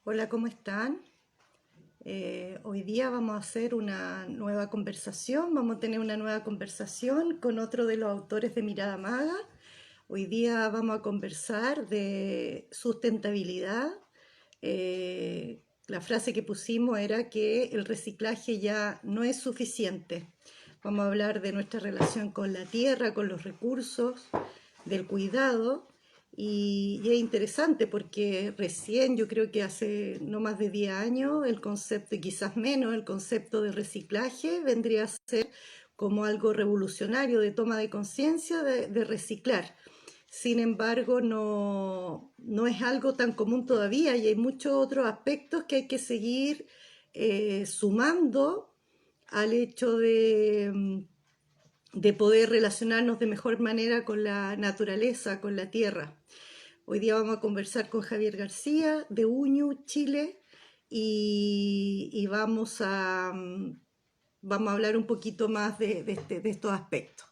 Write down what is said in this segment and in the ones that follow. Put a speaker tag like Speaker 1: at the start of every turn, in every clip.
Speaker 1: Hola, ¿cómo están? Hoy día vamos a hacer una nueva conversación, vamos a tener una nueva conversación con otro de los autores de Mirada Maga. Hoy día vamos a conversar de sustentabilidad. La frase que pusimos era que el reciclaje ya no es suficiente. Vamos a hablar de nuestra relación con la tierra, con los recursos, del cuidado. Y es interesante porque recién, yo creo que hace no más de 10 años, el concepto, y quizás menos, el concepto de reciclaje vendría a ser como algo revolucionario de toma de conciencia de reciclar. Sin embargo, no es algo tan común todavía y hay muchos otros aspectos que hay que seguir sumando al hecho de poder relacionarnos de mejor manera con la naturaleza, con la tierra. Hoy día vamos a conversar con Javier García de Uñu, Chile, y vamos a hablar un poquito más de estos aspectos.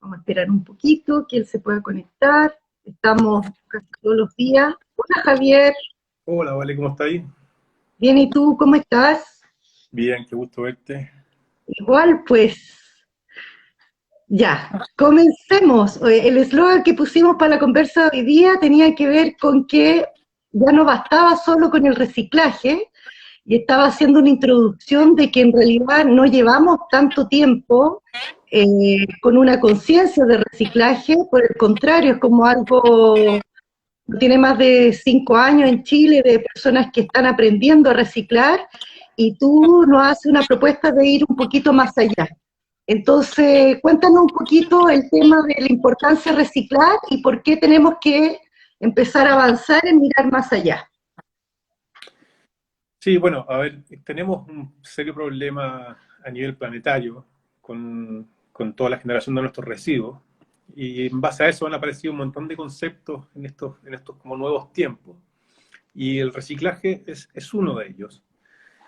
Speaker 1: Vamos a esperar un poquito que él se pueda conectar. Estamos casi todos los días. Hola Javier,
Speaker 2: Hola, Vale, ¿cómo está ahí?
Speaker 1: bien, ¿y tú cómo estás?
Speaker 2: Bien, qué gusto verte.
Speaker 1: Igual, pues ya, comencemos. El eslogan que pusimos para la conversa de hoy día tenía que ver con que ya no bastaba solo con el reciclaje, y estaba haciendo una introducción de que en realidad no llevamos tanto tiempo con una conciencia de reciclaje, por el contrario, es como algo, tiene más de 5 años en Chile de personas que están aprendiendo a reciclar, y tú nos haces una propuesta de ir un poquito más allá. Entonces, cuéntanos un poquito el tema de la importancia de reciclar y por qué tenemos que empezar a avanzar en mirar más allá.
Speaker 2: Sí, bueno, a ver, tenemos un serio problema a nivel planetario con toda la generación de nuestros residuos y en base a eso han aparecido un montón de conceptos en estos como nuevos tiempos y el reciclaje es uno de ellos.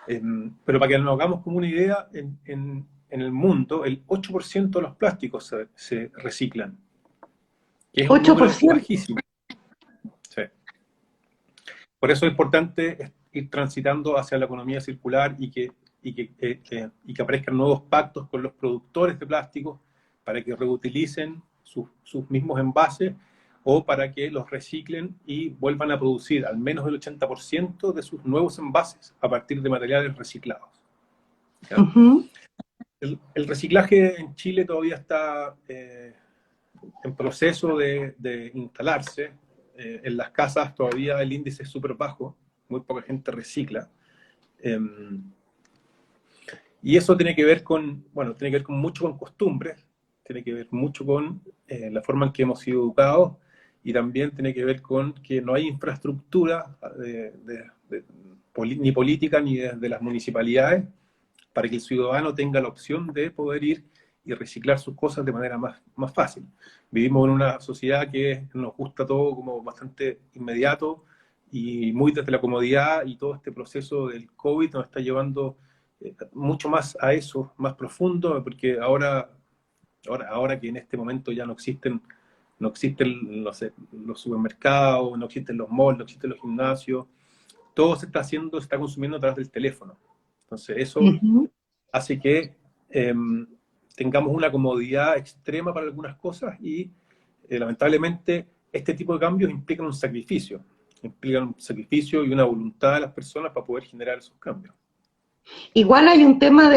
Speaker 2: Pero para que nos hagamos como una idea, en el mundo el 8% de los plásticos se reciclan, que es un número
Speaker 1: 8%.
Speaker 2: bajísimo. Sí. Por eso es importante ir transitando hacia la economía circular y que aparezcan nuevos pactos con los productores de plásticos para que reutilicen sus mismos envases o para que los reciclen y vuelvan a producir al menos el 80% de sus nuevos envases a partir de materiales reciclados. ¿Ya?
Speaker 1: Uh-huh.
Speaker 2: El reciclaje en Chile todavía está en proceso de instalarse. En las casas todavía el índice es súper bajo, muy poca gente recicla. Eh, y eso tiene que ver tiene que ver mucho con costumbres, tiene que ver mucho con la forma en que hemos sido educados y también tiene que ver con que no hay infraestructura ni política ni de las municipalidades para que el ciudadano tenga la opción de poder ir y reciclar sus cosas de manera más fácil. Vivimos en una sociedad que nos gusta todo como bastante inmediato y muy desde la comodidad, y todo este proceso del COVID nos está llevando mucho más a eso, más profundo, porque ahora que en este momento ya no existen no sé, los supermercados, no existen los malls, no existen los gimnasios, todo se está consumiendo a través del teléfono. Entonces eso
Speaker 1: Uh-huh.
Speaker 2: hace que eh, tengamos una comodidad extrema para algunas cosas y lamentablemente este tipo de cambios implican un sacrificio y una voluntad de las personas para poder generar esos cambios.
Speaker 1: Igual hay un tema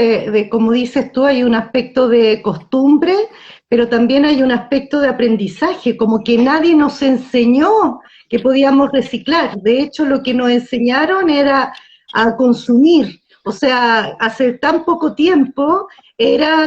Speaker 1: como dices tú, hay un aspecto de costumbre, pero también hay un aspecto de aprendizaje, como que nadie nos enseñó que podíamos reciclar. De hecho, lo que nos enseñaron era a consumir. O sea, hace tan poco tiempo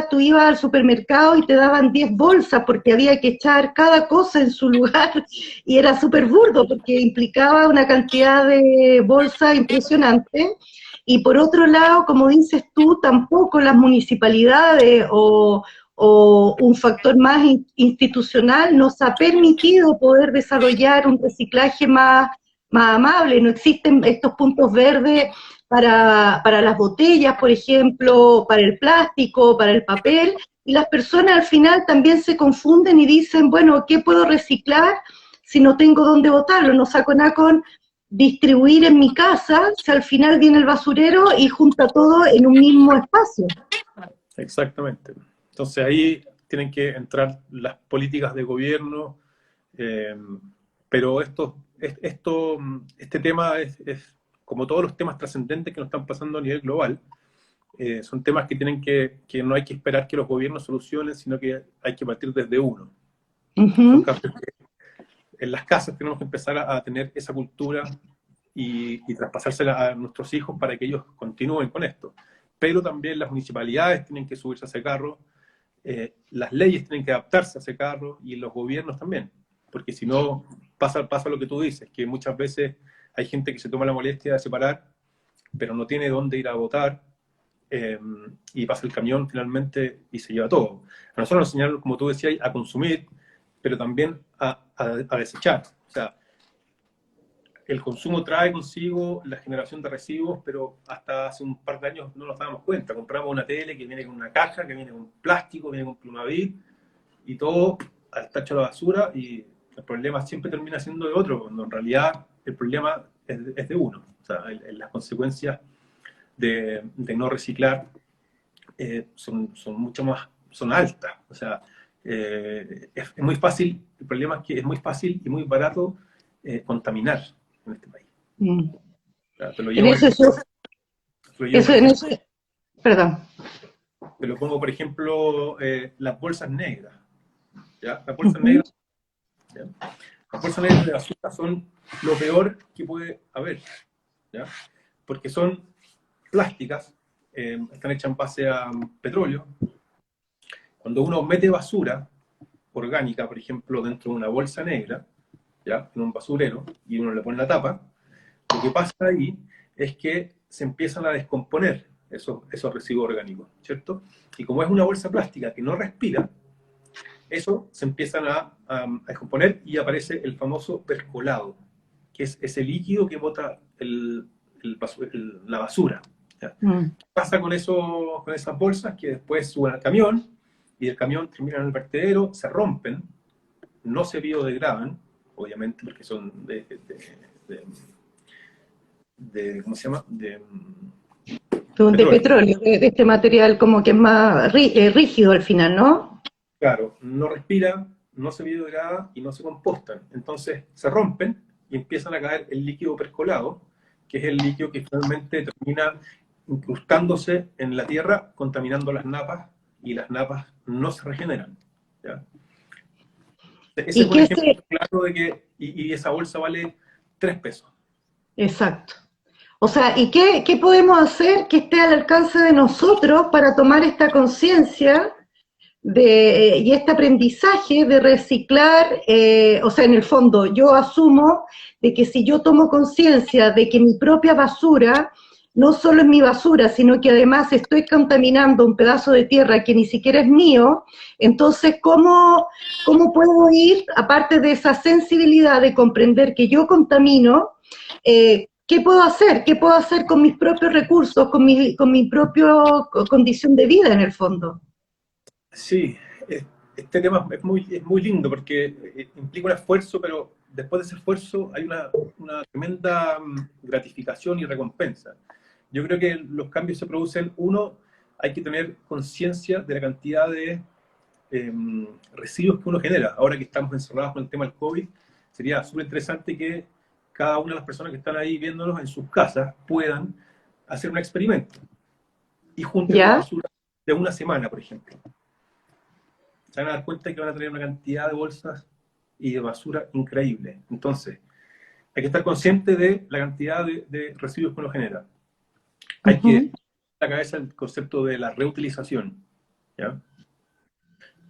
Speaker 1: tú ibas al supermercado y te daban 10 bolsas porque había que echar cada cosa en su lugar y era súper burdo porque implicaba una cantidad de bolsas impresionante. Y por otro lado, como dices tú, tampoco las municipalidades o un factor más institucional nos ha permitido poder desarrollar un reciclaje más amable. No existen estos puntos verdes para las botellas, por ejemplo, para el plástico, para el papel, y las personas al final también se confunden y dicen, bueno, ¿qué puedo reciclar si no tengo dónde botarlo? No saco nada con distribuir en mi casa, si al final viene el basurero y junta todo en un mismo espacio.
Speaker 2: Exactamente. Entonces ahí tienen que entrar las políticas de gobierno, eh, pero este tema es como todos los temas trascendentes que nos están pasando a nivel global. Son temas que que no hay que esperar que los gobiernos solucionen, sino que hay que partir desde uno. Son cambios que en las casas tenemos que empezar a tener esa cultura y traspasársela a nuestros hijos para que ellos continúen con esto. Pero también las municipalidades tienen que subirse a ese carro, las leyes tienen que adaptarse a ese carro y los gobiernos también. Porque si no, pasa lo que tú dices, que muchas veces hay gente que se toma la molestia de separar, pero no tiene dónde ir a votar, y pasa el camión finalmente y se lleva todo. A nosotros nos enseñaron, como tú decías, a consumir, pero también a desechar. O sea, el consumo trae consigo la generación de residuos, pero hasta hace un par de años no nos dábamos cuenta. Compramos una tele que viene con una caja, que viene con plástico, viene con Plumavit, y todo al tacho de la basura, y el problema siempre termina siendo de otro, cuando en realidad el problema es de uno. O sea, las consecuencias de no reciclar son mucho más, son altas. O sea, es muy fácil, el problema es que es muy fácil y muy barato contaminar en este país. O sea, te lo
Speaker 1: En
Speaker 2: llevo,
Speaker 1: eso, eso,
Speaker 2: por
Speaker 1: en
Speaker 2: ejemplo,
Speaker 1: eso, perdón.
Speaker 2: te lo pongo, por ejemplo, las bolsas negras. ¿Ya? Las bolsas negras, ¿ya? Las bolsas negras de basura son lo peor que puede haber, ¿ya? Porque son plásticas, están hechas en base a petróleo. Cuando uno mete basura orgánica, por ejemplo, dentro de una bolsa negra, ¿ya? En un basurero, y uno le pone la tapa, lo que pasa ahí es que se empiezan a descomponer esos residuos orgánicos, ¿cierto? Y como es una bolsa plástica que no respira, eso se empiezan a descomponer y aparece el famoso percolado, que es ese líquido que bota la basura. ¿Ya?
Speaker 1: Mm.
Speaker 2: ¿Qué pasa con esas bolsas? Que después suben al camión y el camión termina en el vertedero, se rompen, no se biodegradan, obviamente porque son ¿cómo se llama? De
Speaker 1: De
Speaker 2: petróleo.
Speaker 1: petróleo, de este material como que es más rígido al final, ¿no?
Speaker 2: Claro, no respiran, no se biodegradan y no se compostan. Entonces se rompen y empiezan a caer el líquido percolado, que es el líquido que finalmente termina incrustándose en la tierra, contaminando las napas, y las napas no se regeneran. ¿Ya? Ese es
Speaker 1: Y
Speaker 2: un
Speaker 1: que
Speaker 2: ejemplo
Speaker 1: ese,
Speaker 2: claro de que, y esa bolsa vale 3 pesos.
Speaker 1: exacto. O sea, ¿y qué podemos hacer que esté al alcance de nosotros para tomar esta conciencia y este aprendizaje de reciclar? O sea, en el fondo, yo asumo de que si yo tomo conciencia de que mi propia basura no solo es mi basura, sino que además estoy contaminando un pedazo de tierra que ni siquiera es mío, entonces, ¿cómo puedo ir, aparte de esa sensibilidad de comprender que yo contamino, ¿qué puedo hacer? ¿Qué puedo hacer con mis propios recursos, con mi propia condición de vida en el fondo?
Speaker 2: Sí, este tema es muy lindo porque implica un esfuerzo, pero después de ese esfuerzo hay una tremenda gratificación y recompensa. Yo creo que los cambios se producen, uno, hay que tener conciencia de la cantidad de residuos que uno genera. Ahora que estamos encerrados con el tema del COVID, sería súper interesante que cada una de las personas que están ahí viéndonos en sus casas puedan hacer un experimento y junten la
Speaker 1: ¿Ya?
Speaker 2: basura de una semana, por ejemplo. Se van a dar cuenta que van a tener una cantidad de bolsas y de basura increíble. Entonces, hay que estar consciente de la cantidad de residuos que uno genera. Hay que
Speaker 1: Uh-huh.
Speaker 2: tener en la cabeza el concepto de la reutilización, ¿ya?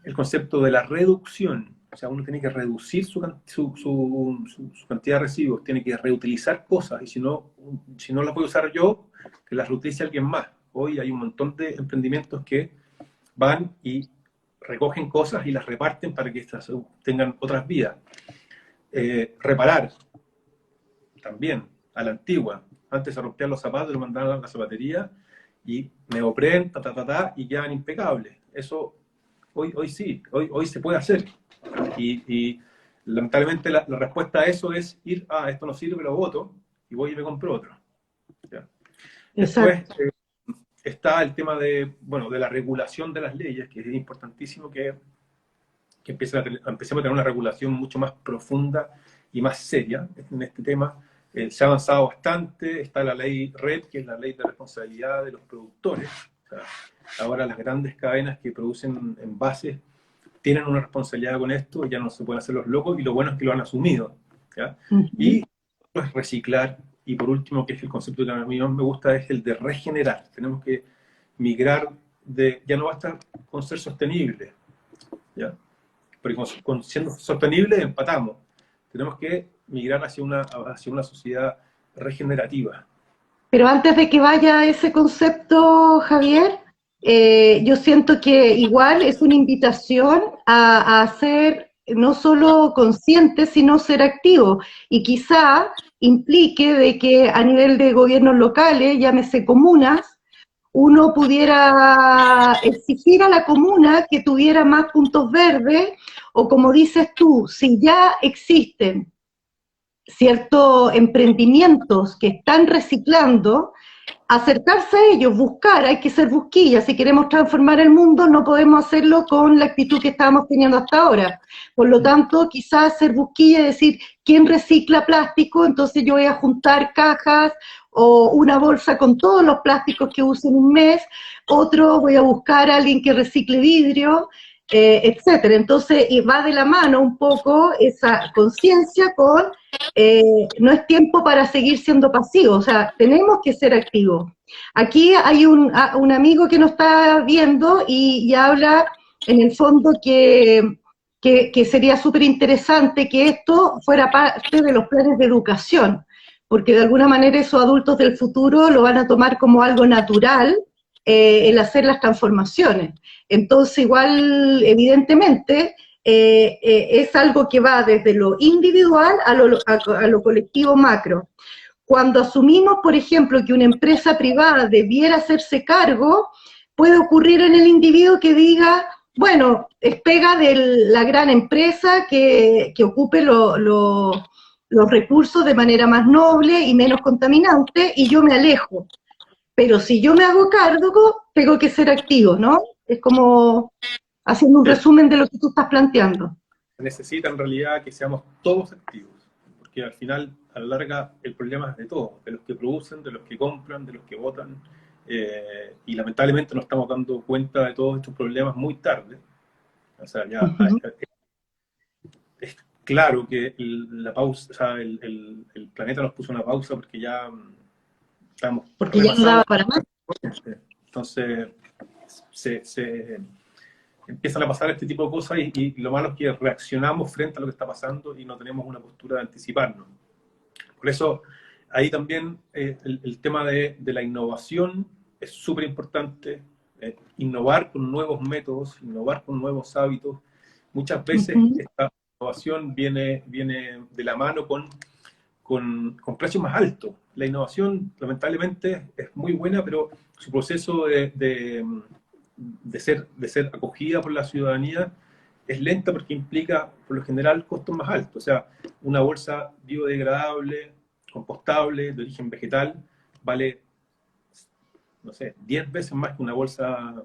Speaker 2: El concepto de la reducción. O sea, uno tiene que reducir su cantidad de residuos, tiene que reutilizar cosas, y si no las puedo usar yo, que las reutilice alguien más. Hoy hay un montón de emprendimientos que van y recogen cosas y las reparten para que estas tengan otras vidas. Reparar, también, a la antigua. Antes se rompían los zapatos, lo mandaban a la zapatería, y neopren, y quedan impecables. Eso hoy sí, hoy se puede hacer. Y lamentablemente la respuesta a eso es ir, esto no sirve, lo boto, y voy y me compro otro. ¿Ya? Después
Speaker 1: Exacto.
Speaker 2: está el tema de, bueno, de la regulación de las leyes, que es importantísimo que empecemos a tener una regulación mucho más profunda y más seria en este tema. Se ha avanzado bastante, está la ley RED, que es la ley de responsabilidad de los productores. O sea, ahora las grandes cadenas que producen envases tienen una responsabilidad con esto, ya no se pueden hacer los locos, y lo bueno es que lo han asumido. ¿Ya?
Speaker 1: Ujú.
Speaker 2: Y pues, reciclar, y por último, que es el concepto que a mí más me gusta, es el de regenerar. Tenemos que migrar ya no basta con ser sostenible, ¿ya? Porque siendo sostenible empatamos. Tenemos que migrar hacia una sociedad regenerativa.
Speaker 1: Pero antes de que vaya a ese concepto, Javier, yo siento que igual es una invitación a ser no solo consciente, sino ser activo. Y quizá implique de que a nivel de gobiernos locales, llámese comunas, uno pudiera exigir a la comuna que tuviera más puntos verdes, o como dices tú, si ya existen ciertos emprendimientos que están reciclando, acercarse a ellos, buscar, hay que ser busquillas, si queremos transformar el mundo no podemos hacerlo con la actitud que estábamos teniendo hasta ahora. Por lo tanto, quizás ser busquilla y decir, ¿quién recicla plástico? Entonces yo voy a juntar cajas o una bolsa con todos los plásticos que uso en un mes, otro voy a buscar a alguien que recicle vidrio, etcétera. Entonces, y va de la mano un poco esa conciencia con no es tiempo para seguir siendo pasivos, o sea, tenemos que ser activos. Aquí hay un amigo que nos está viendo y habla en el fondo que sería súper interesante que esto fuera parte de los planes de educación, porque de alguna manera esos adultos del futuro lo van a tomar como algo natural, el hacer las transformaciones. Entonces, igual, evidentemente, es algo que va desde lo individual a lo colectivo macro. Cuando asumimos, por ejemplo, que una empresa privada debiera hacerse cargo, puede ocurrir en el individuo que diga, bueno, es pega de la gran empresa que ocupe los recursos de manera más noble y menos contaminante, y yo me alejo. Pero si yo me hago cargo, tengo que ser activo, ¿no? Es como haciendo un
Speaker 2: Sí.
Speaker 1: resumen de lo que tú estás planteando.
Speaker 2: Se necesita en realidad que seamos todos activos, porque al final, a la larga, el problema es de todos, de los que producen, de los que compran, de los que votan, y lamentablemente nos estamos dando cuenta de todos estos problemas muy tarde. O sea, ya
Speaker 1: Ujú.
Speaker 2: es claro que la pausa, o sea, el planeta nos puso una pausa porque ya estamos
Speaker 1: Porque ya no daba
Speaker 2: rebasados.
Speaker 1: para más.
Speaker 2: Entonces, se empiezan a pasar este tipo de cosas, y lo malo es que reaccionamos frente a lo que está pasando y no tenemos una postura de anticiparnos. Por eso, ahí también el tema de la innovación es súper importante. Innovar con nuevos métodos, innovar con nuevos hábitos. Muchas veces
Speaker 1: Ujú.
Speaker 2: esta innovación viene de la mano con precios más altos. La innovación, lamentablemente, es muy buena, pero su proceso de ser acogida por la ciudadanía es lenta, porque implica, por lo general, costos más altos. O sea, una bolsa biodegradable, compostable, de origen vegetal, vale, no sé, 10 veces más que una bolsa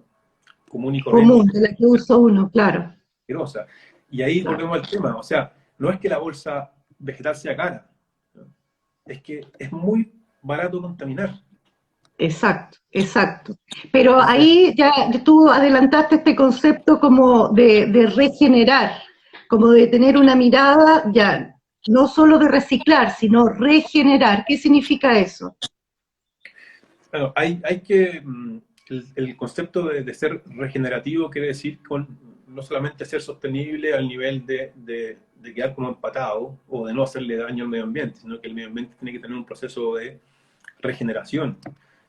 Speaker 2: común y
Speaker 1: Común,
Speaker 2: corriente,
Speaker 1: de la que uso uno, claro.
Speaker 2: asquerosa. Y ahí
Speaker 1: Claro.
Speaker 2: volvemos al tema. O sea, no es que la bolsa vegetal sea cara, ¿no? Es que es muy barato contaminar.
Speaker 1: Exacto, exacto. Pero
Speaker 2: Entonces,
Speaker 1: ahí ya tú adelantaste este concepto como de regenerar, como de tener una mirada ya no solo de reciclar, sino regenerar. ¿Qué significa eso?
Speaker 2: bueno, hay que, el concepto de ser regenerativo quiere decir no solamente ser sostenible al nivel de quedar como empatado o de no hacerle daño al medio ambiente, sino que el medio ambiente tiene que tener un proceso de regeneración.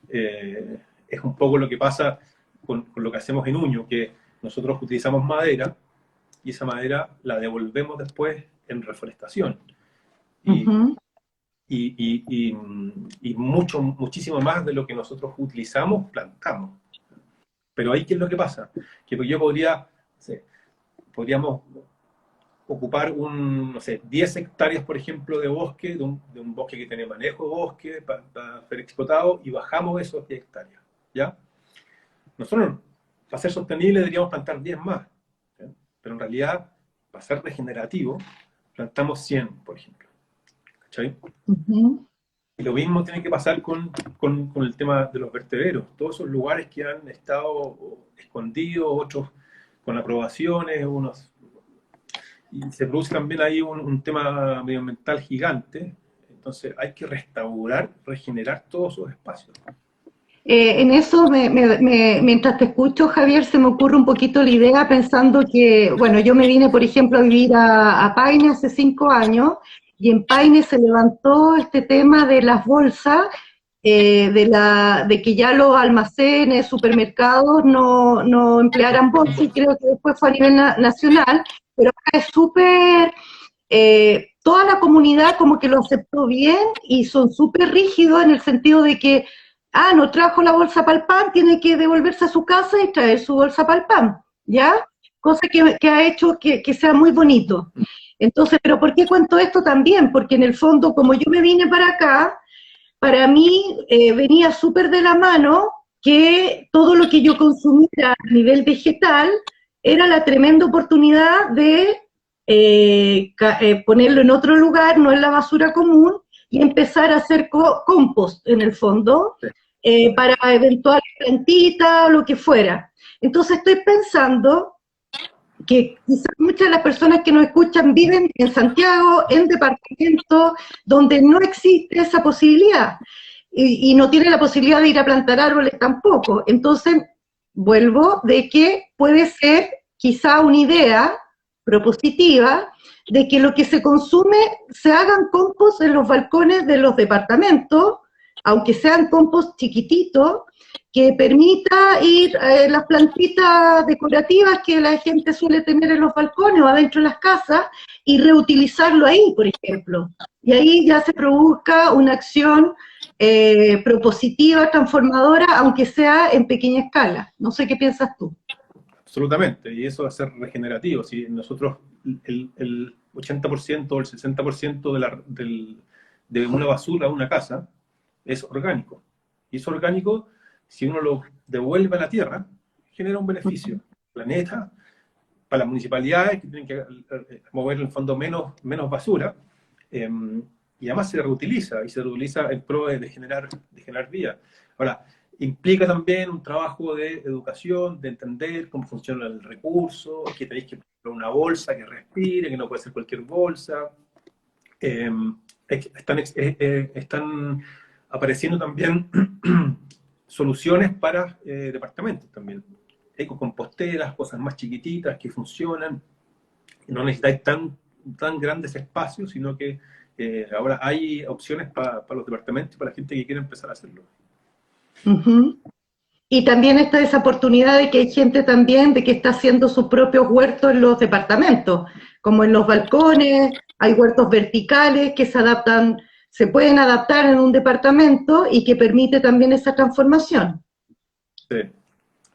Speaker 2: Es un poco lo que pasa con lo que hacemos en Uño, que nosotros utilizamos madera y esa madera la devolvemos después en reforestación. Y
Speaker 1: Ujú.
Speaker 2: y muchísimo más de lo que nosotros utilizamos, plantamos. Pero ahí, ¿qué es lo que pasa? Que yo no sé, podríamos ocupar no sé, 10 hectáreas, por ejemplo, de bosque, de un bosque que tiene manejo de bosque para ser explotado, y bajamos esos 10 hectáreas, ¿ya? Nosotros, para ser sostenible, deberíamos plantar 10 más, ¿ya? Pero en realidad, para ser regenerativo, plantamos 100, por ejemplo, ¿cachai?
Speaker 1: Ujú.
Speaker 2: Y lo mismo tiene que pasar con el tema de los vertederos. Todos esos lugares que han estado escondidos, otros con aprobaciones, y se produce también ahí un tema medioambiental gigante. Entonces hay que restaurar, regenerar todos esos espacios.
Speaker 1: En eso, mientras te escucho, Javier, se me ocurre un poquito la idea pensando que, bueno, yo me vine, por ejemplo, a vivir a Paine hace 5 años y en Paine se levantó este tema de las bolsas, de que ya los almacenes, supermercados no emplearan bolsas y creo que después fue a nivel nacional, pero acá es súper, toda la comunidad como que lo aceptó bien y son súper rígidos en el sentido de que no trajo la bolsa para el pan, tiene que devolverse a su casa y traer su bolsa para el pan, ¿ya? Cosa que ha hecho que sea muy bonito. Entonces, ¿pero por qué cuento esto también? Porque en el fondo, como yo me vine para acá, para mí venía súper de la mano que todo lo que yo consumiera a nivel vegetal era la tremenda oportunidad de ponerlo en otro lugar, no en la basura común, y empezar a hacer compost en el fondo, para eventuales plantitas o lo que fuera. Entonces estoy pensando que quizás muchas de las personas que nos escuchan viven en Santiago, en departamentos donde no existe esa posibilidad y no tienen la posibilidad de ir a plantar árboles tampoco. Entonces, vuelvo de que puede ser quizá una idea propositiva de que lo que se consume se hagan compost en los balcones de los departamentos, aunque sean compost chiquititos, que permita ir las plantitas decorativas que la gente suele tener en los balcones o adentro de las casas y reutilizarlo ahí, por ejemplo. Y ahí ya se produzca una acción propositiva, transformadora, aunque sea en pequeña escala. No sé qué piensas tú.
Speaker 2: Absolutamente, y eso va a ser regenerativo. Si nosotros el 80% o el 60% de una basura, una casa, es orgánico. Y es orgánico, si uno lo devuelve a la tierra, genera un beneficio. Planeta, para las municipalidades que tienen que mover en el fondo menos basura, eh, y además y se reutiliza en pro de generar vida. Ahora, implica también un trabajo de educación, de entender cómo funciona el recurso, que tenéis que poner una bolsa que respire, que no puede ser cualquier bolsa. Eh, están apareciendo también soluciones para departamentos también. Ecocomposteras, cosas más chiquititas que funcionan. No necesitáis tan grandes espacios, sino que ahora hay opciones para los departamentos y para la gente que quiere empezar a hacerlo.
Speaker 1: Uh-huh. Y también está esa oportunidad de que hay gente también de que está haciendo sus propios huertos en los departamentos, como en los balcones, hay huertos verticales que se pueden adaptar en un departamento y que permite también esa transformación.
Speaker 2: Sí.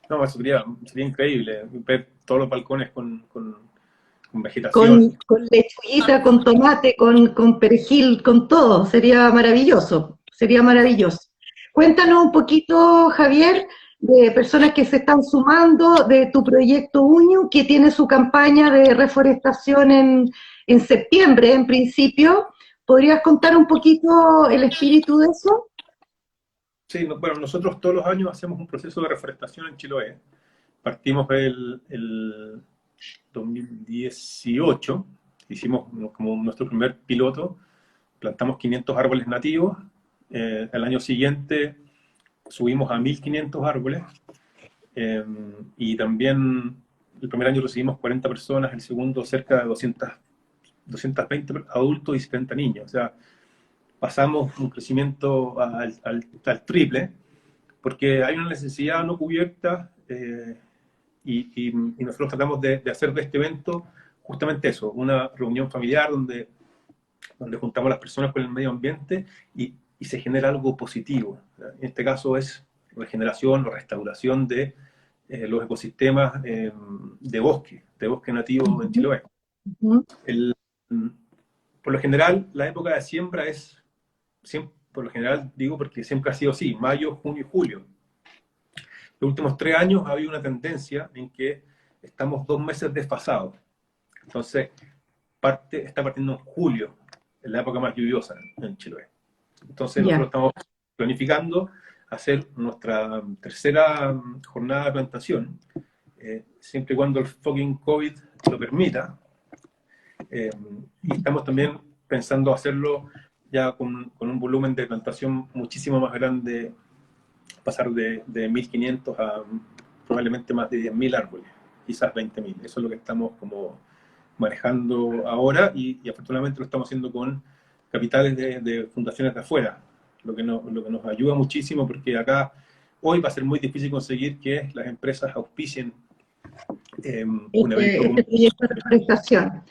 Speaker 2: No, eso sería increíble, ver todos los balcones con vegetación.
Speaker 1: Con lechuguita, con tomate, con perejil, con todo, sería maravilloso, sería maravilloso. Cuéntanos un poquito, Javier, de personas que se están sumando de tu proyecto UñO, que tiene su campaña de reforestación en septiembre, en principio. ¿Podrías contar un poquito el espíritu de eso?
Speaker 2: Sí, bueno, nosotros todos los años hacemos un proceso de reforestación en Chiloé. Partimos el 2018, hicimos como nuestro primer piloto, plantamos 500 árboles nativos. El año siguiente subimos a 1500 árboles, y también el primer año recibimos 40 personas, el segundo cerca de 220 adultos y 70 niños. O sea, pasamos un crecimiento al triple, porque hay una necesidad no cubierta, y nosotros tratamos de hacer de este evento justamente eso, una reunión familiar donde donde juntamos a las personas con el medio ambiente y se genera algo positivo. En este caso es regeneración o restauración de los ecosistemas de bosque nativo en Chiloé.
Speaker 1: Ujú.
Speaker 2: El, por lo general, la época de siembra es, por lo general digo porque siempre ha sido así, mayo, junio y julio. Los últimos 3 años ha habido una tendencia en que estamos 2 meses desfasados. Entonces, está partiendo en julio, en la época más lluviosa en Chiloé. Entonces, nosotros
Speaker 1: Ya.
Speaker 2: estamos planificando hacer nuestra tercera jornada de plantación, siempre y cuando el fucking COVID lo permita. Y estamos también pensando hacerlo ya con un volumen de plantación muchísimo más grande, pasar de 1.500 a probablemente más de 10.000 árboles, quizás 20.000. Eso es lo que estamos como manejando ahora y afortunadamente lo estamos haciendo con capitales de fundaciones de afuera, lo que nos ayuda muchísimo porque acá hoy va a ser muy difícil conseguir que las empresas auspicien un evento como
Speaker 1: Este proyecto de reforestación.
Speaker 2: claro.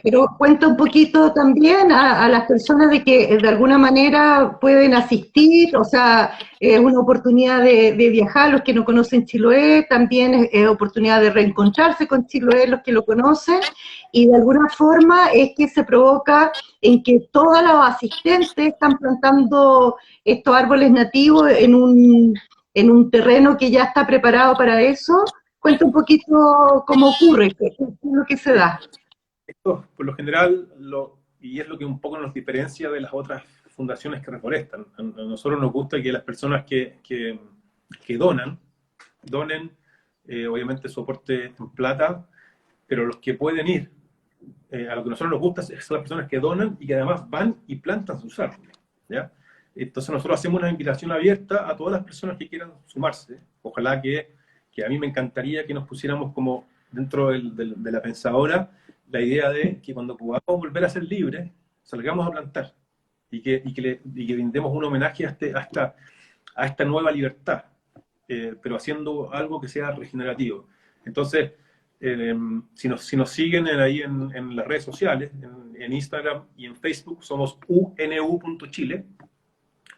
Speaker 1: Pero cuenta un poquito también a las personas de que de alguna manera pueden asistir, o sea, es una oportunidad de viajar, los que no conocen Chiloé, también es oportunidad de reencontrarse con Chiloé, los que lo conocen, y de alguna forma es que se provoca en que todos los asistentes están plantando estos árboles nativos en un terreno que ya está preparado para eso. Cuenta un poquito cómo ocurre, qué es lo que se da.
Speaker 2: Esto, por lo general, y es lo que un poco nos diferencia de las otras fundaciones que reforestan. A nosotros nos gusta que las personas que donen, obviamente su aporte en plata, pero los que pueden ir, a lo que a nosotros nos gusta son las personas que donan y que además van y plantan sus árboles. ¿Ya? Entonces nosotros hacemos una invitación abierta a todas las personas que quieran sumarse. Ojalá que a mí me encantaría que nos pusiéramos como dentro de la pensadora la idea de que cuando podamos volver a ser libres, salgamos a plantar y que brindemos un homenaje a esta nueva libertad, pero haciendo algo que sea regenerativo. Entonces, si nos siguen ahí en las redes sociales, en Instagram y en Facebook, somos unu.chile.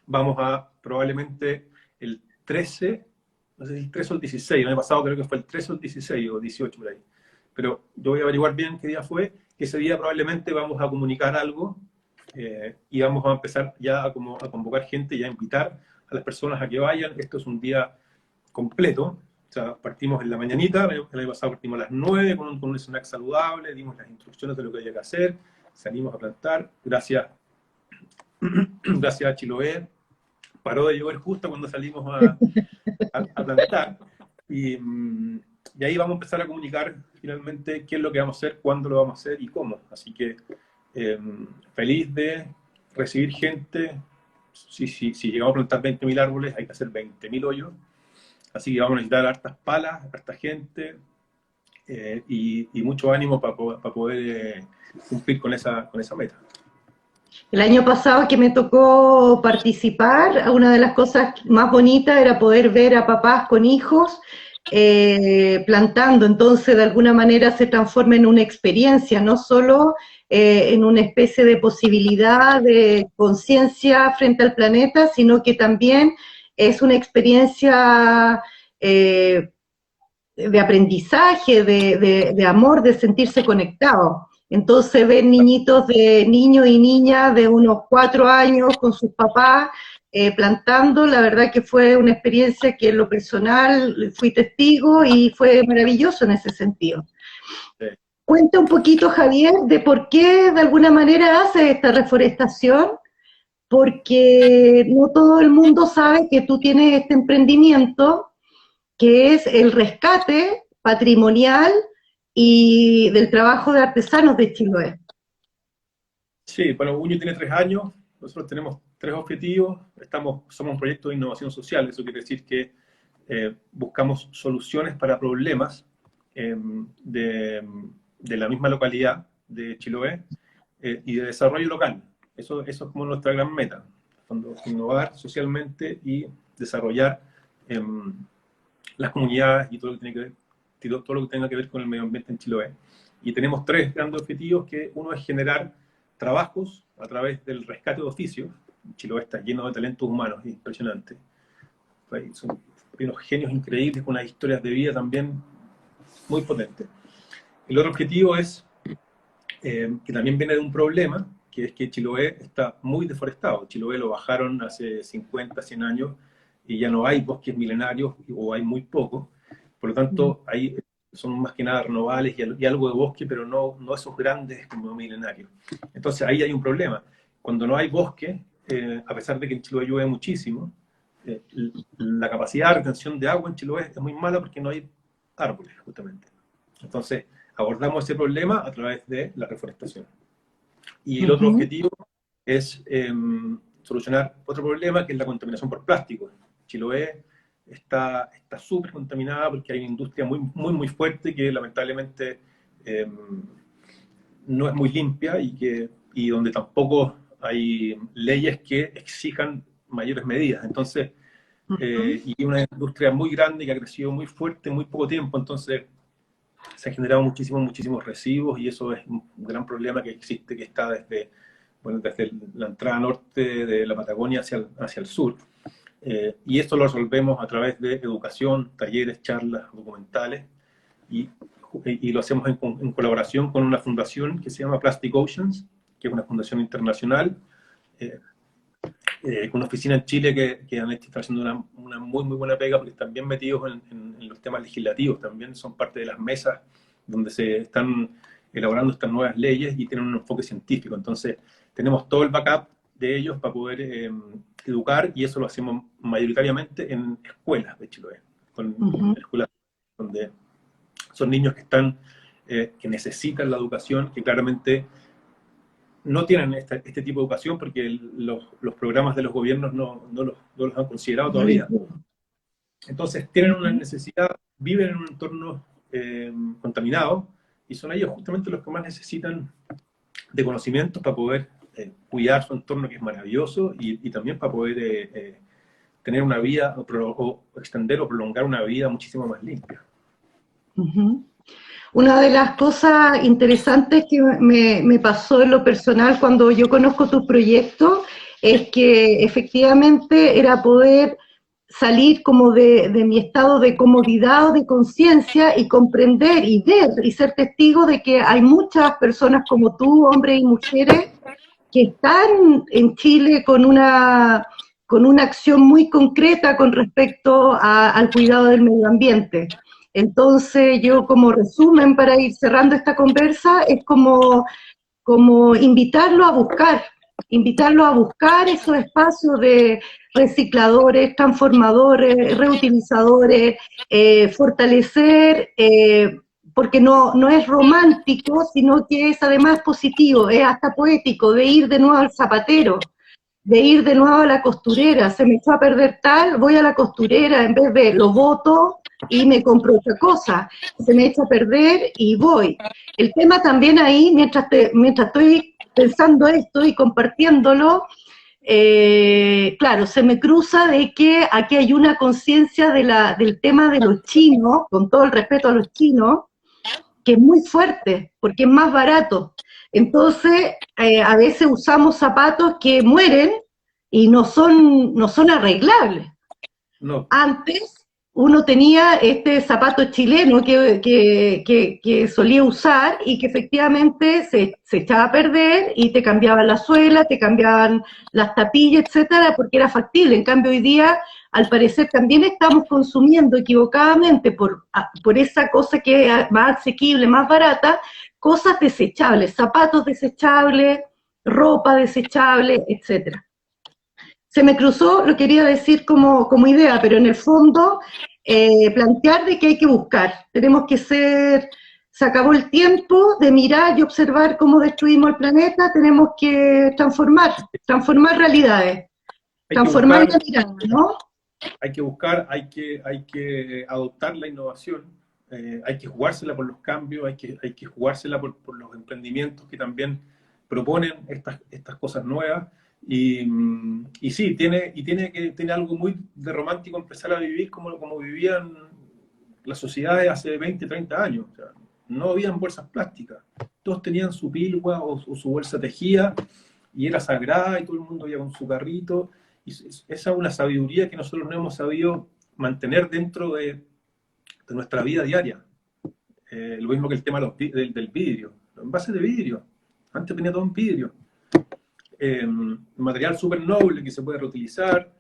Speaker 2: Vamos a probablemente el 13, no sé si el 13 o el 16, el año pasado creo que fue el 13 o el 16 o 18 por ahí. Pero yo voy a averiguar bien qué día fue, que ese día probablemente vamos a comunicar algo y vamos a empezar ya a convocar gente y a invitar a las personas a que vayan. Esto es un día completo, o sea, partimos en la mañanita, el año pasado partimos a las 9 con un snack saludable, dimos las instrucciones de lo que había que hacer, salimos a plantar, gracias a Chiloé, paró de llover justo cuando salimos a plantar, y ahí vamos a empezar a comunicar finalmente qué es lo que vamos a hacer, cuándo lo vamos a hacer y cómo. Así que feliz de recibir gente. Si llegamos a plantar 20.000 árboles, hay que hacer 20.000 hoyos. Así que vamos a necesitar hartas palas, harta gente y mucho ánimo para poder cumplir con esa meta.
Speaker 1: El año pasado que me tocó participar, una de las cosas más bonitas era poder ver a papás con hijos plantando, entonces de alguna manera se transforma en una experiencia, no solo en una especie de posibilidad de conciencia frente al planeta, sino que también es una experiencia de aprendizaje, de amor, de sentirse conectado. Entonces ven niños y niñas de unos 4 años con sus papás plantando, la verdad que fue una experiencia que en lo personal fui testigo y fue maravilloso en ese sentido.
Speaker 2: Sí.
Speaker 1: Cuenta un poquito, Javier, de por qué de alguna manera hace esta reforestación, porque no todo el mundo sabe que tú tienes este emprendimiento que es el rescate patrimonial y del trabajo de artesanos de Chiloé.
Speaker 2: Sí, bueno, Uño tiene 3 años, nosotros tenemos 3 objetivos, somos un proyecto de innovación social, eso quiere decir que buscamos soluciones para problemas de la misma localidad de Chiloé y de desarrollo local. Eso es como nuestra gran meta, innovar socialmente y desarrollar las comunidades y todo lo que tiene que ver, todo lo que tenga que ver con el medio ambiente en Chiloé. Y tenemos 3 grandes objetivos, que uno es generar trabajos a través del rescate de oficios. Chiloé está lleno de talentos humanos, es impresionante. Son unos genios increíbles con unas historias de vida también muy potentes. El otro objetivo es, que también viene de un problema, que es que Chiloé está muy deforestado. Chiloé lo bajaron hace 50, 100 años y ya no hay bosques milenarios o hay muy pocos. Por lo tanto, ahí son más que nada renovables y algo de bosque, pero no esos grandes como milenarios. Entonces ahí hay un problema. Cuando no hay bosque, a pesar de que en Chiloé llueve muchísimo, la capacidad de retención de agua en Chiloé es muy mala porque no hay árboles, justamente. Entonces, abordamos ese problema a través de la reforestación. Y el otro objetivo es solucionar otro problema, que es la contaminación por plástico. Chiloé está súper contaminada porque hay una industria muy fuerte que lamentablemente no es muy limpia y donde tampoco hay leyes que exijan mayores medidas. Entonces, y una industria muy grande que ha crecido muy fuerte en muy poco tiempo, entonces se han generado muchísimos residuos y eso es un gran problema que existe, que está desde la entrada norte de la Patagonia hacia el sur. Y esto lo resolvemos a través de educación, talleres, charlas, documentales, y lo hacemos en colaboración con una fundación que se llama Plastic Oceans, que es una fundación internacional, con una oficina en Chile que está haciendo una muy buena pega, porque están bien metidos en los temas legislativos, también son parte de las mesas donde se están elaborando estas nuevas leyes y tienen un enfoque científico. Entonces, tenemos todo el backup de ellos para poder educar, y eso lo hacemos mayoritariamente en escuelas de Chiloé, con escuelas donde son niños que necesitan la educación, que claramente no tienen este tipo de educación porque los programas de los gobiernos no los han considerado todavía. Entonces tienen una necesidad, viven en un entorno contaminado, y son ellos justamente los que más necesitan de conocimientos para poder cuidar su entorno, que es maravilloso, y también para poder tener una vida, o extender o prolongar una vida muchísimo más limpia.
Speaker 1: Una de las cosas interesantes que me pasó en lo personal cuando yo conozco tu proyecto es que efectivamente era poder salir como de mi estado de comodidad o de conciencia y comprender y ver y ser testigo de que hay muchas personas como tú, hombres y mujeres, que están en Chile con una acción muy concreta con respecto al cuidado del medio ambiente. Entonces, yo como resumen para ir cerrando esta conversa, es como invitarlo a buscar esos espacios de recicladores, transformadores, reutilizadores, fortalecer, porque no es romántico, sino que es además positivo, es hasta poético, de ir de nuevo al zapatero, de ir de nuevo a la costurera. Se me echó a perder tal, voy a la costurera, en vez de lo boto y me compro otra cosa. Se me echa a perder y voy. El tema también ahí, mientras estoy pensando esto y compartiéndolo, claro, se me cruza de que aquí hay una conciencia del tema de los chinos, con todo el respeto a los chinos, que es muy fuerte, porque es más barato. Entonces, a veces usamos zapatos que mueren y no son arreglables.
Speaker 2: No.
Speaker 1: Antes uno tenía este zapato chileno que solía usar y que efectivamente se echaba a perder y te cambiaban la suela, te cambiaban las tapillas, etcétera, porque era factible. En cambio, hoy día, al parecer, también estamos consumiendo equivocadamente por esa cosa que es más asequible, más barata, cosas desechables, zapatos desechables, ropa desechable, etcétera. Se me cruzó, lo quería decir como idea, pero en el fondo plantear de que hay que buscar. Tenemos que se acabó el tiempo de mirar y observar cómo destruimos el planeta, tenemos que transformar realidades, transformar la mirada, ¿no?
Speaker 2: Hay que buscar, hay que adoptar la innovación, hay que jugársela por los cambios, hay que jugársela por los emprendimientos que también proponen estas cosas nuevas. Y sí, tiene algo muy de romántico empezar a vivir como vivían las sociedades hace 20, 30 años. O sea, no habían bolsas plásticas. todos tenían su pilgua o su bolsa tejida, y era sagrada, y todo el mundo iba con su carrito, y esa es una sabiduría que nosotros no hemos sabido mantener dentro de nuestra vida diaria. Lo mismo que el tema del vidrio, los envases de vidrio, antes tenía todo en vidrio, material súper noble que se puede reutilizar.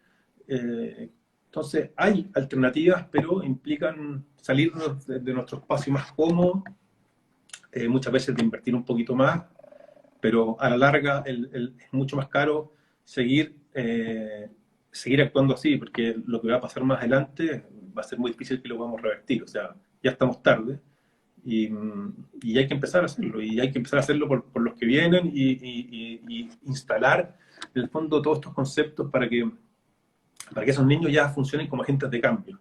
Speaker 2: Entonces hay alternativas, pero implican salirnos de nuestro espacio más cómodo, muchas veces de invertir un poquito más, pero a la larga es mucho más caro seguir actuando así, porque lo que va a pasar más adelante va a ser muy difícil que lo podamos revertir. O sea, ya estamos tarde, y hay que empezar a hacerlo, y hay que empezar a hacerlo por los que vienen, y instalar en el fondo todos estos conceptos para que esos niños ya funcionen como agentes de cambio.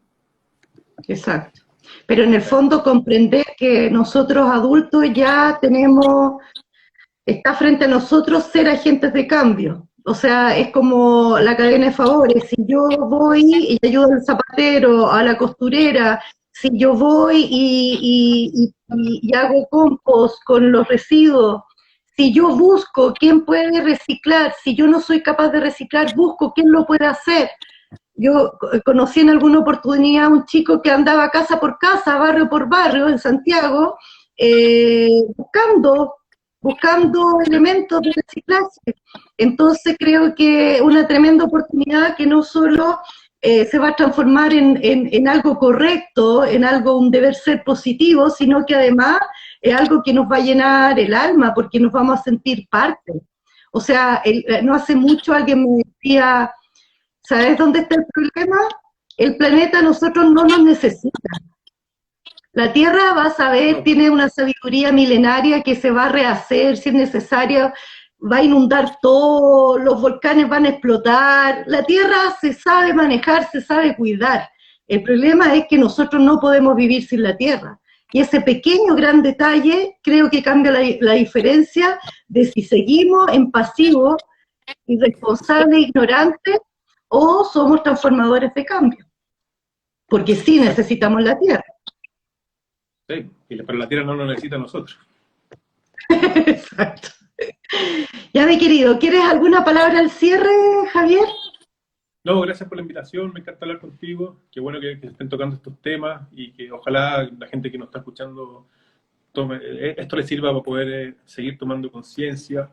Speaker 1: Exacto. Pero en el fondo comprender que nosotros adultos ya tenemos, está frente a nosotros ser agentes de cambio. O sea, es como la cadena de favores. Si yo voy y ayudo al zapatero, a la costurera, si yo voy y hago compost con los residuos, si yo busco quién puede reciclar, si yo no soy capaz de reciclar, busco quién lo puede hacer. Yo conocí en alguna oportunidad a un chico que andaba casa por casa, barrio por barrio, en Santiago, buscando elementos de reciclaje. Entonces creo que una tremenda oportunidad que no solo se va a transformar en algo correcto, en algo, un deber ser positivo, sino que además es algo que nos va a llenar el alma, porque nos vamos a sentir parte. O sea, no hace mucho alguien me decía, ¿sabes dónde está el problema? El planeta a nosotros no nos necesita. La Tierra, vas a ver, tiene una sabiduría milenaria que se va a rehacer si es necesario, va a inundar todo, los volcanes van a explotar. La Tierra se sabe manejar, se sabe cuidar. El problema es que nosotros no podemos vivir sin la Tierra. Y ese pequeño gran detalle creo que cambia la diferencia de si seguimos en pasivo, irresponsables, ignorantes, o somos transformadores de cambio. Porque sí necesitamos la Tierra.
Speaker 2: Sí, pero la Tierra no lo necesita a nosotros.
Speaker 1: Exacto. Ya, mi querido, ¿quieres alguna palabra al cierre, Javier?
Speaker 2: No, gracias por la invitación, me encanta hablar contigo, qué bueno que se estén tocando estos temas, y que ojalá la gente que nos está escuchando esto les sirva para poder seguir tomando conciencia.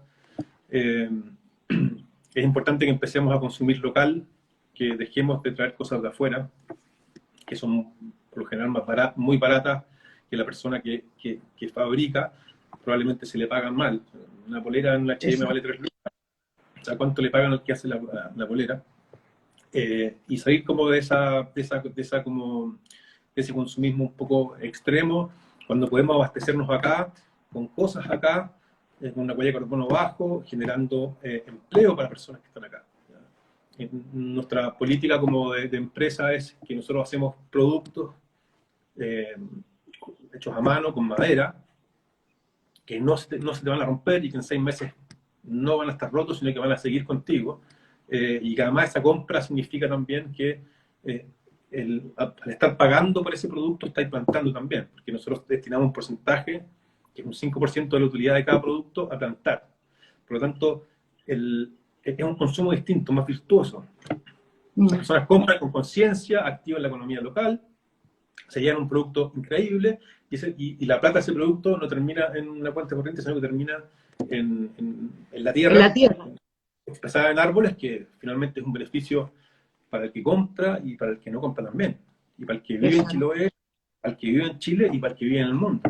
Speaker 2: Es importante que empecemos a consumir local, que dejemos de traer cosas de afuera, que son por lo general muy baratas que la persona que fabrica. Probablemente se le pagan mal. Una polera en la H&M vale 3 lucas. O sea, ¿cuánto le pagan al que hace la polera? Y salir como de ese consumismo un poco extremo, cuando podemos abastecernos acá, con cosas acá, con una huella de carbono bajo, generando empleo para personas que están acá. Nuestra política como de empresa es que nosotros hacemos productos hechos a mano, con madera, que no se te van a romper, y que en 6 meses no van a estar rotos, sino que van a seguir contigo. Y que además esa compra significa también que al estar pagando por ese producto, estáis plantando también, porque nosotros destinamos un porcentaje, que es un 5% de la utilidad de cada producto, a plantar. Por lo tanto, es un consumo distinto, más virtuoso. Las personas compran con conciencia, activan la economía local, se llevan un producto increíble, y la plata de ese producto no termina en una cuenta corriente, sino que termina en la tierra.
Speaker 1: En la tierra.
Speaker 2: Expresada en árboles, que finalmente es un beneficio para el que compra y para el que no compra también. Y para el que vive en Chiloé, para el que vive en Chile y para el que vive en el mundo.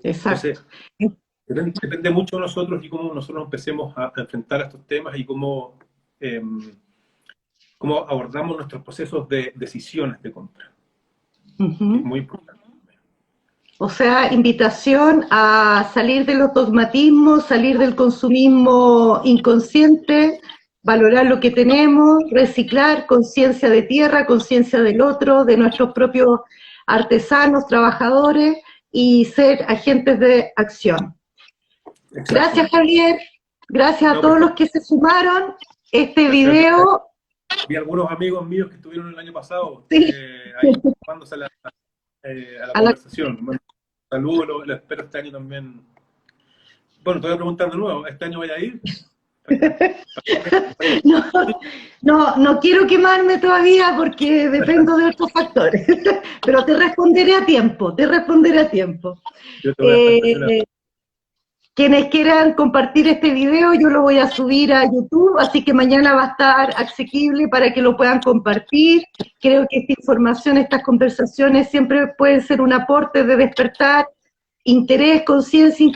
Speaker 1: Exacto.
Speaker 2: Entonces, depende mucho de nosotros y cómo nosotros empecemos a enfrentar estos temas, y cómo abordamos nuestros procesos de decisiones de compra. Es muy importante.
Speaker 1: O sea, invitación a salir de los dogmatismos, salir del consumismo inconsciente, valorar lo que tenemos, reciclar, conciencia de tierra, conciencia del otro, de nuestros propios artesanos, trabajadores, y ser agentes de acción. Exacto. Gracias, Javier. Gracias a todos los que se sumaron. Este video...
Speaker 2: Vi algunos amigos míos que estuvieron el año pasado, ahí sumándose a la conversación. Saludos, lo espero este año también Bueno, te voy a preguntar de nuevo, ¿este año voy a ir?
Speaker 1: No, no quiero quemarme todavía porque dependo de otros factores, pero te responderé a tiempo, te responderé a tiempo.
Speaker 2: Yo te voy a estar presionando.
Speaker 1: Quienes quieran compartir este video, yo lo voy a subir a YouTube, así que mañana va a estar asequible para que lo puedan compartir. Creo que esta información, estas conversaciones siempre pueden ser un aporte de despertar interés, conciencia,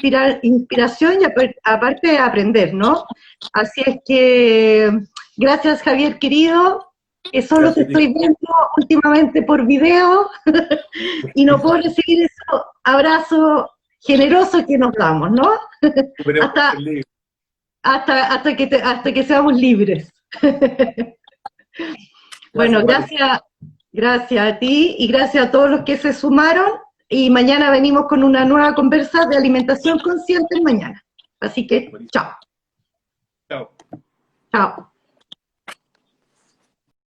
Speaker 1: inspiración y aparte de aprender, ¿no? Así es que, gracias Javier querido, que solo te estoy viendo últimamente por video y no puedo recibir esos abrazos generosos que nos damos, ¿no? hasta que seamos libres. Bueno, gracias a ti y gracias a todos los que se sumaron. Y mañana venimos con una nueva conversa de alimentación consciente mañana. Así que, chao.
Speaker 2: Chao.
Speaker 1: Chao.